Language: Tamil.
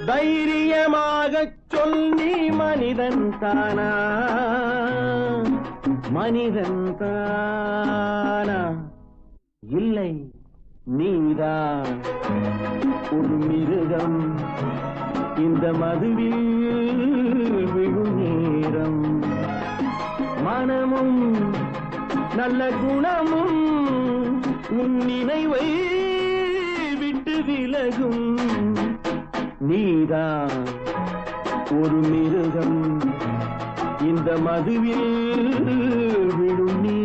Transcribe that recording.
தைரியமாகச் சொல் நீ மனிதன் தானா, மனிதன் தானா? இல்லை, நீதான் ஒரு மிருகம். இந்த மதுவில் விழும் நேரம் மனமும் நல்ல குணமும் உன் நினைவை விட்டு விலகும். நீதான் ஒரு மிருகம். இந்த மதுவில் விழும் நீ